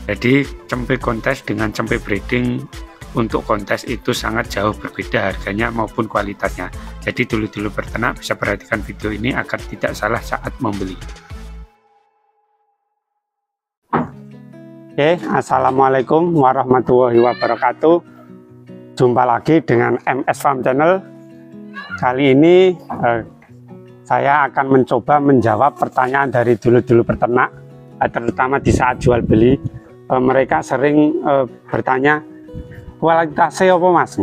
Jadi cempe kontes dengan cempe breeding untuk kontes itu sangat jauh berbeda harganya maupun kualitasnya. Jadi dulur-dulur peternak bisa perhatikan video ini agar tidak salah saat membeli. Oke, assalamualaikum warahmatullahi wabarakatuh. Jumpa lagi dengan MS Farm Channel. Kali ini saya akan mencoba menjawab pertanyaan dari dulur-dulur peternak, terutama di saat jual beli. Mereka sering bertanya, kualitasnya apa mas?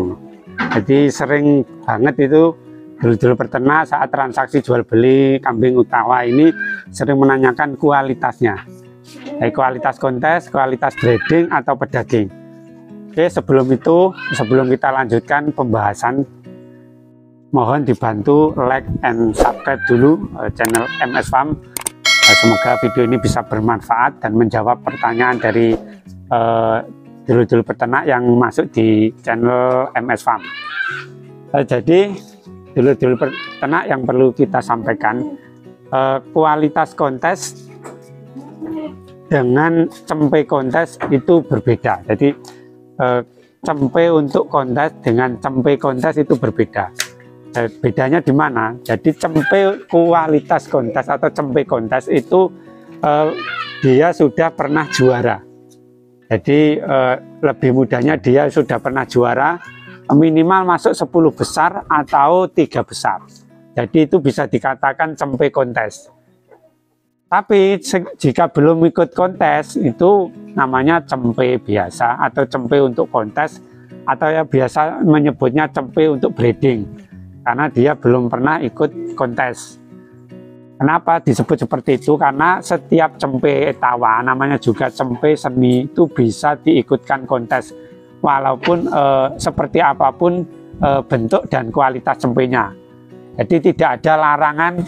Jadi sering banget itu dulur-dulur peternak saat transaksi jual beli kambing utawa ini sering menanyakan kualitasnya. Kualitas kontes, kualitas breeding atau pedaging. Oke, sebelum kita lanjutkan pembahasan, mohon dibantu like and subscribe dulu channel MS Farm. Semoga video ini bisa bermanfaat dan menjawab pertanyaan dari dulur-dulur peternak yang masuk di channel MS Farm. Jadi dulur-dulur peternak yang perlu kita sampaikan, kualitas kontes dengan cempe kontes itu berbeda. Jadi cempe untuk kontes dengan cempe kontes itu berbeda. Bedanya di mana? Jadi cempe kualitas kontes atau cempe kontes itu dia sudah pernah juara. Jadi lebih mudahnya dia sudah pernah juara, minimal masuk 10 besar atau 3 besar. Jadi itu bisa dikatakan cempe kontes. Tapi jika belum ikut kontes itu namanya cempe biasa atau cempe untuk kontes, atau ya biasa menyebutnya cempe untuk breeding. Karena dia belum pernah ikut kontes. Kenapa disebut seperti itu? Karena setiap cempe etawa, namanya juga cempe seni, itu bisa diikutkan kontes walaupun seperti apapun bentuk dan kualitas cempenya. Jadi tidak ada larangan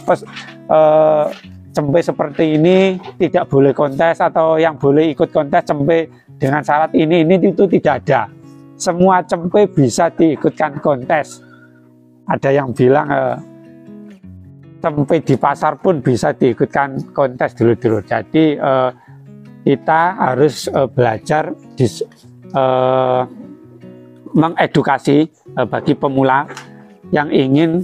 cempe seperti ini tidak boleh kontes, atau yang boleh ikut kontes cempe dengan syarat ini itu tidak ada. Semua cempe bisa diikutkan kontes. Ada yang bilang cempe di pasar pun bisa diikutkan kontes dulu-dulu. Jadi kita harus belajar mengedukasi bagi pemula yang ingin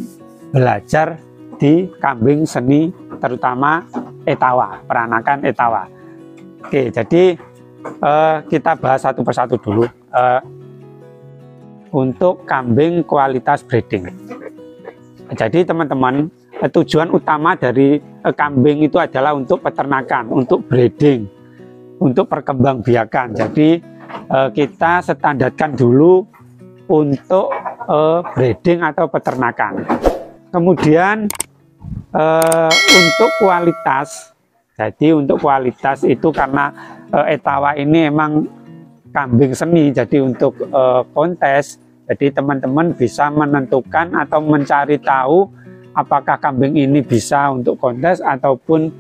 belajar di kambing seni, terutama etawa, peranakan etawa. Oke, jadi kita bahas satu persatu dulu. Untuk kambing kualitas breeding. Jadi teman-teman, tujuan utama dari kambing itu adalah untuk peternakan, untuk breeding, untuk perkembangbiakan. Jadi kita standarkan dulu untuk breeding atau peternakan. Kemudian untuk kualitas, jadi untuk kualitas itu karena etawa ini emang kambing seni, jadi untuk kontes, jadi teman-teman bisa menentukan atau mencari tahu apakah kambing ini bisa untuk kontes ataupun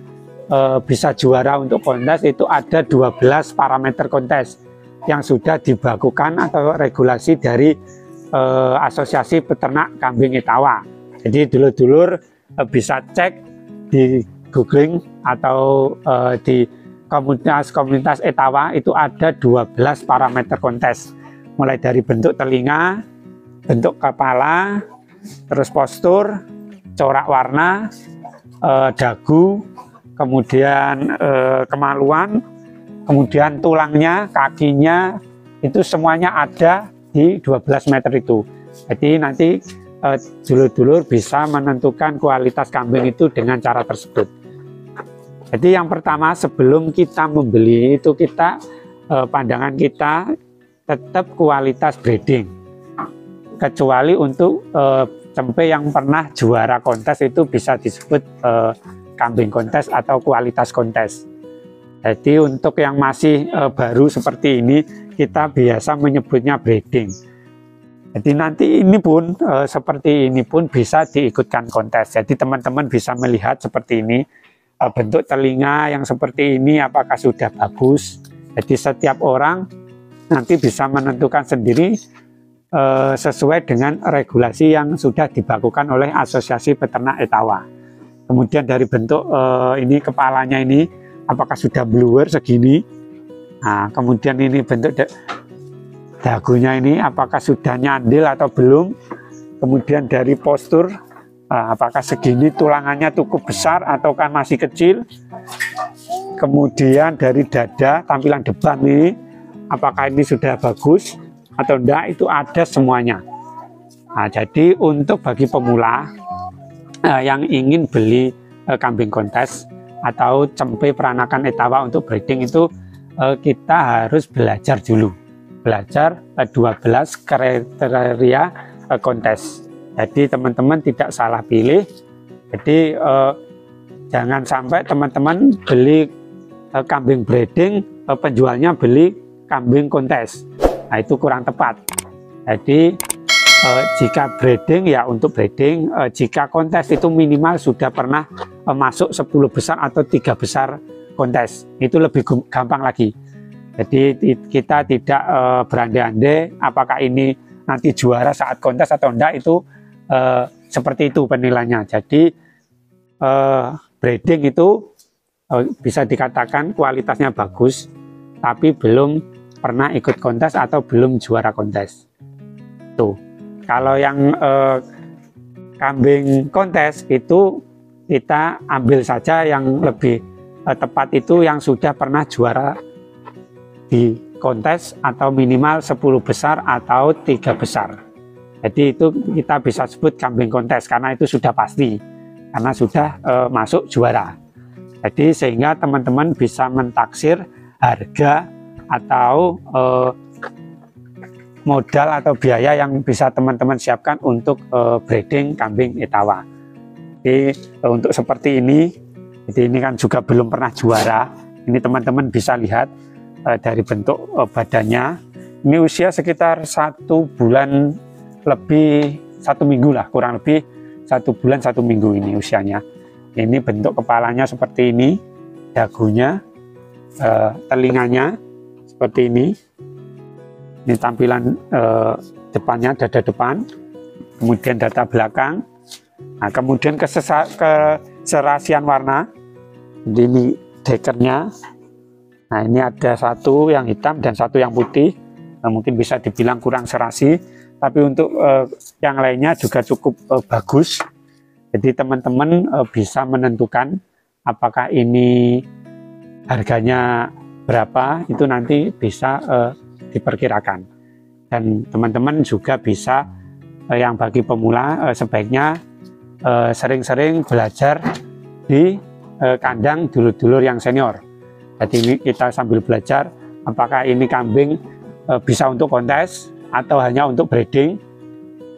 bisa juara untuk kontes. Itu ada 12 parameter kontes yang sudah dibakukan atau regulasi dari Asosiasi Peternak Kambing Etawa. Jadi dulur-dulur bisa cek di googling atau di komunitas etawa, itu ada 12 parameter kontes, mulai dari bentuk telinga, bentuk kepala, terus postur, corak warna, dagu, kemudian kemaluan, kemudian tulangnya, kakinya, itu semuanya ada di 12 meter itu. Jadi nanti dulur-dulur bisa menentukan kualitas kambing itu dengan cara tersebut. Jadi yang pertama, sebelum kita membeli itu pandangan kita tetap kualitas breeding. Kecuali untuk cempe yang pernah juara kontes itu bisa disebut kambing kontes atau kualitas kontes. Jadi untuk yang masih baru seperti ini, kita biasa menyebutnya breeding. Jadi nanti ini pun seperti ini pun bisa diikutkan kontes. Jadi teman-teman bisa melihat seperti ini. Bentuk telinga yang seperti ini apakah sudah bagus. Jadi setiap orang nanti bisa menentukan sendiri sesuai dengan regulasi yang sudah dibakukan oleh Asosiasi Peternak Etawa. Kemudian dari bentuk ini kepalanya ini apakah sudah blower segini, Nah, kemudian ini bentuk dagunya ini apakah sudah nyandil atau belum. Kemudian dari postur, apakah segini tulangannya cukup besar ataukah masih kecil. Kemudian dari dada, tampilan depan ini, apakah ini sudah bagus atau enggak, itu ada semuanya. Nah, jadi untuk bagi pemula yang ingin beli kambing kontes atau cempe peranakan etawa untuk breeding itu, kita harus belajar dulu, belajar 12 kriteria kontes. Jadi teman-teman tidak salah pilih. Jadi jangan sampai teman-teman beli kambing breeding, penjualnya beli kambing kontes. Nah, itu kurang tepat. Jadi jika breeding ya untuk breeding, jika kontes itu minimal sudah pernah masuk 10 besar atau 3 besar kontes, itu lebih gampang lagi. Jadi kita tidak berandai-andai apakah ini nanti juara saat kontes atau enggak, itu seperti itu penilaiannya. Jadi breeding itu bisa dikatakan kualitasnya bagus, tapi belum pernah ikut kontes atau belum juara kontes. Tuh, kalau yang kambing kontes itu kita ambil saja yang lebih tepat, itu yang sudah pernah juara di kontes atau minimal 10 besar atau 3 besar. Jadi itu kita bisa sebut kambing kontes karena itu sudah pasti, karena sudah masuk juara. Jadi sehingga teman-teman bisa mentaksir harga atau modal atau biaya yang bisa teman-teman siapkan untuk breeding kambing etawa. Jadi untuk seperti ini, jadi ini kan juga belum pernah juara. Ini teman-teman bisa lihat dari bentuk badannya. Ini usia sekitar 1 bulan lebih, 1 minggu lah, kurang lebih 1 bulan 1 minggu ini usianya. Ini bentuk kepalanya seperti ini, dagunya, telinganya seperti ini. Ini tampilan depannya, dada depan, kemudian dada belakang. Nah, kemudian keserasian warna. Jadi ini dekernya. Nah, ini ada satu yang hitam dan satu yang putih. Nah, mungkin bisa dibilang kurang serasi, tapi untuk yang lainnya juga cukup bagus. Jadi teman-teman bisa menentukan apakah ini harganya berapa, itu nanti bisa diperkirakan. Dan teman-teman juga bisa yang bagi pemula sebaiknya sering-sering belajar di kandang dulur-dulur yang senior. Jadi ini kita sambil belajar apakah ini kambing bisa untuk kontes atau hanya untuk breeding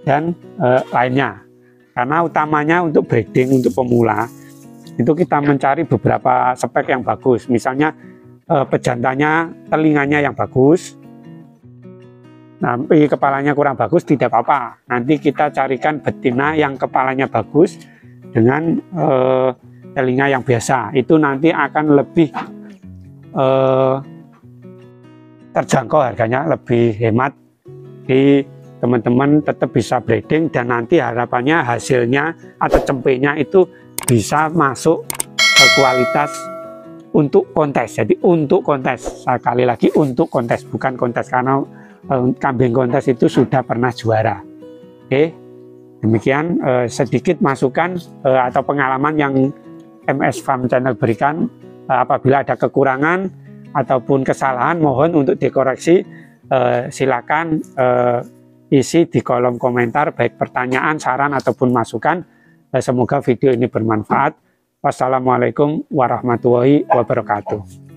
dan lainnya. Karena utamanya untuk breeding, untuk pemula itu kita mencari beberapa spek yang bagus. Misalnya pejantannya, telinganya yang bagus, tapi kepalanya kurang bagus, tidak apa-apa. Nanti kita carikan betina yang kepalanya bagus dengan telinga yang biasa. Itu nanti akan lebih terjangkau harganya, lebih hemat. Di teman-teman tetap bisa breeding dan nanti harapannya hasilnya atau cempenya itu bisa masuk kualitas untuk kontes. Jadi untuk kontes, sekali lagi untuk kontes, bukan kontes, karena kambing kontes itu sudah pernah juara. Oke, demikian sedikit masukan atau pengalaman yang MS Farm Channel berikan. Apabila ada kekurangan ataupun kesalahan, mohon untuk dikoreksi. Silakan isi di kolom komentar, baik pertanyaan, saran ataupun masukan. Semoga video ini bermanfaat. Wassalamualaikum warahmatullahi wabarakatuh.